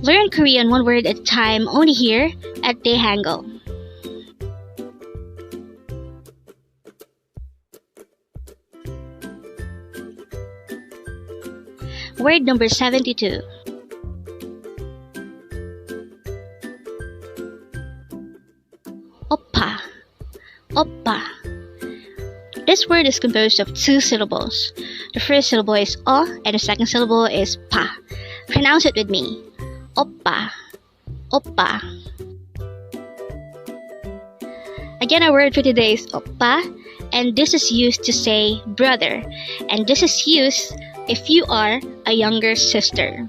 Learn Korean one word at a time only here at Dae-Hangul. Word number 72. OPPA. OPPA. This word is composed of two syllables. The first syllable is O and the second syllable is PA. Pronounce it with me. OPPA. OPPA. Again, our word for today is OPPA, and this is used to say brother, and this is used if you are a younger sister.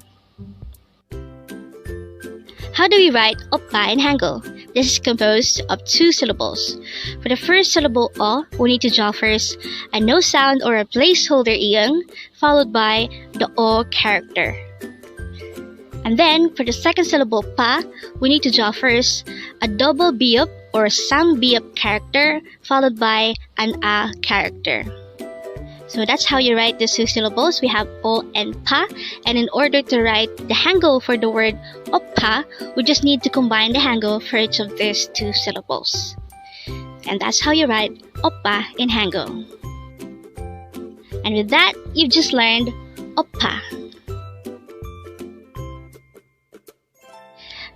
How do we write OPPA in Hangul? This is composed of two syllables. For the first syllable O, we need to draw first a no sound or a placeholder iyang, followed by the O character. And then, for the second syllable pa, we need to draw first a double biyop or sound biyop character, followed by an a character. So that's how you write these two syllables. We have O and pa, and in order to write the Hangul for the word OPPA, we just need to combine the Hangul for each of these two syllables. And that's how you write OPPA in Hangul. And with that, you've just learned OPPA.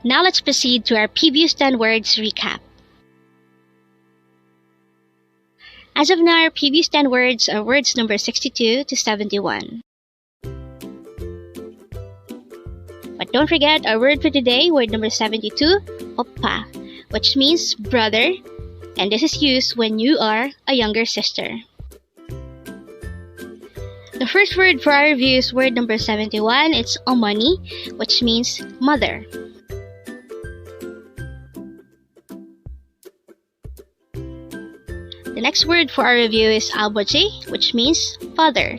Now let's proceed to our previous 10 words recap. As of now, our previous 10 words are words number 62 to 71. But don't forget our word for today, word number 72, OPPA, which means brother, and this is used when you are a younger sister. The first word for our review is word number 71, it's omoni, which means mother. The next word for our review is 아버지, which means father.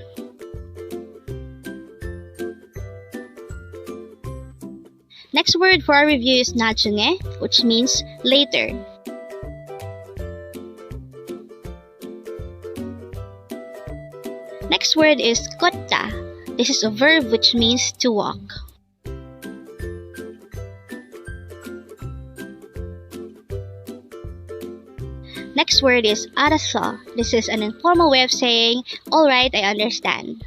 Next word for our review is 나중에, which means later. Next word is 걷다. This is a verb which means to walk. Next word is Araso. This is an informal way of saying, alright, I understand.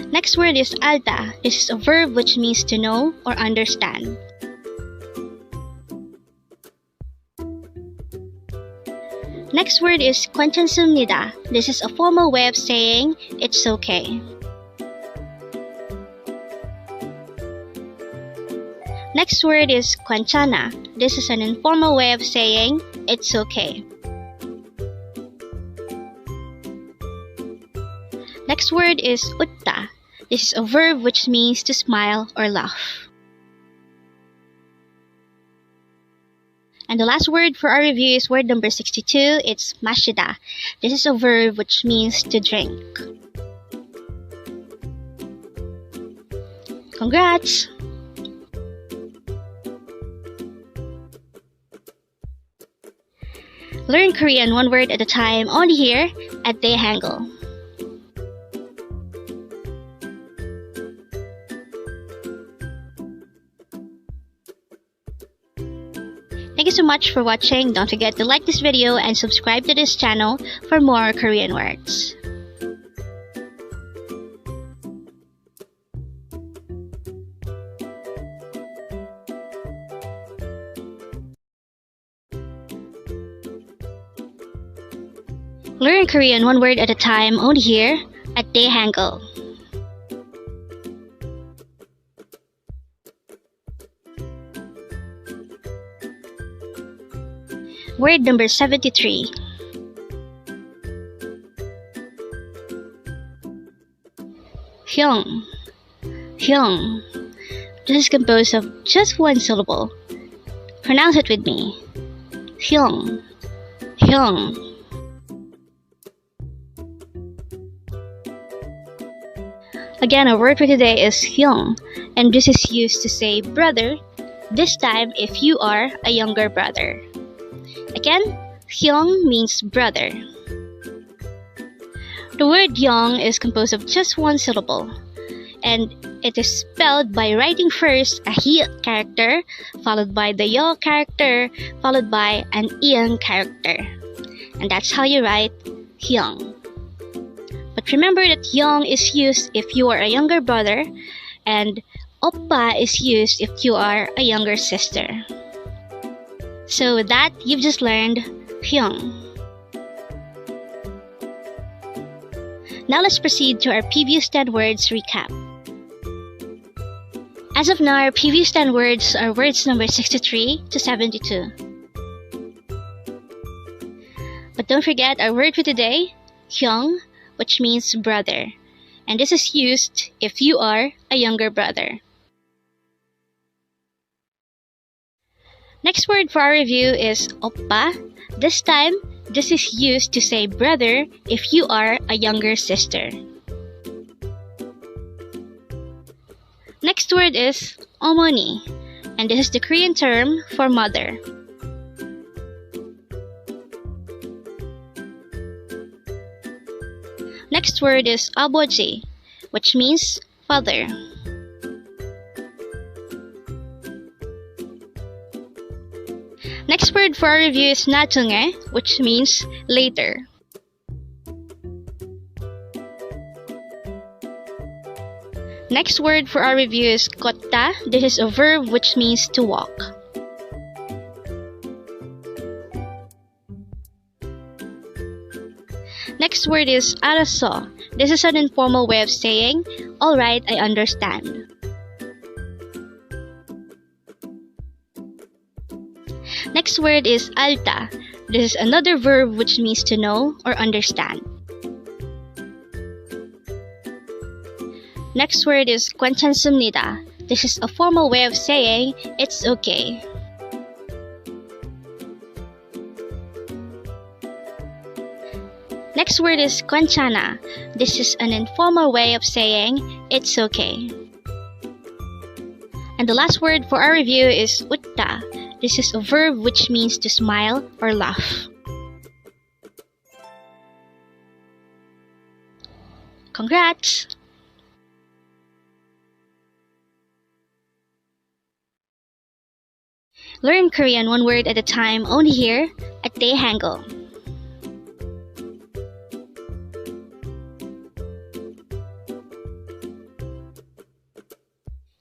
Next word is alta. This is a verb which means to know or understand. Next word is 감사합니다. This is a formal way of saying, it's okay. Next word is 괜찮아. This is an informal way of saying, it's okay. Next word is 웃다. This is a verb which means to smile or laugh. And the last word for our review is word number 62. It's 마시다. This is a verb which means to drink. Congrats! Learn Korean one word at a time only here at Dae-Hangul. Thank you so much for watching. Don't forget to like this video and subscribe to this channel for more Korean words. Learn Korean one word at a time only here at Dae-Hangul. Word number 73. Hyung. Hyung. This is composed of just one syllable. Pronounce it with me. Hyung. Hyung. Again, our word for today is hyung, and this is used to say brother, this time if you are a younger brother. Again, hyung means brother. The word hyung is composed of just one syllable, and it is spelled by writing first a he character, followed by the yo character, followed by an iyang character. And that's how you write hyung. But remember that hyung is used if you are a younger brother, and oppa is used if you are a younger sister. So with that, you've just learned hyung. Now let's proceed to our previous 10 words recap. As of now, our previous 10 words are words number 63 to 72. But don't forget our word for today, hyung, which means brother. And this is used if you are a younger brother. Next word for our review is oppa. This time, this is used to say brother if you are a younger sister. Next word is 어머니, and this is the Korean term for mother. Next word is 아버지, which means father. Next word for our review is 나중에, which means later. Next word for our review is 걷다. This is a verb which means to walk. Next word is Araso. This is an informal way of saying, alright, I understand. Next word is alta. This is another verb which means to know or understand. Next word is 감사합니다. This is a formal way of saying, it's okay. Next word is 괜찮아. This is an informal way of saying, it's okay. And the last word for our review is 웃다. This is a verb which means to smile or laugh. Congrats! Learn Korean one word at a time only here at Dae-Hangul.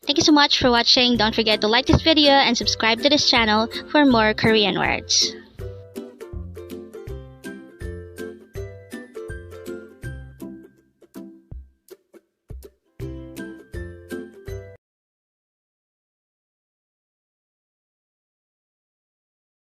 Thank you so much for watching. Don't forget to like this video and subscribe to this channel for more Korean words.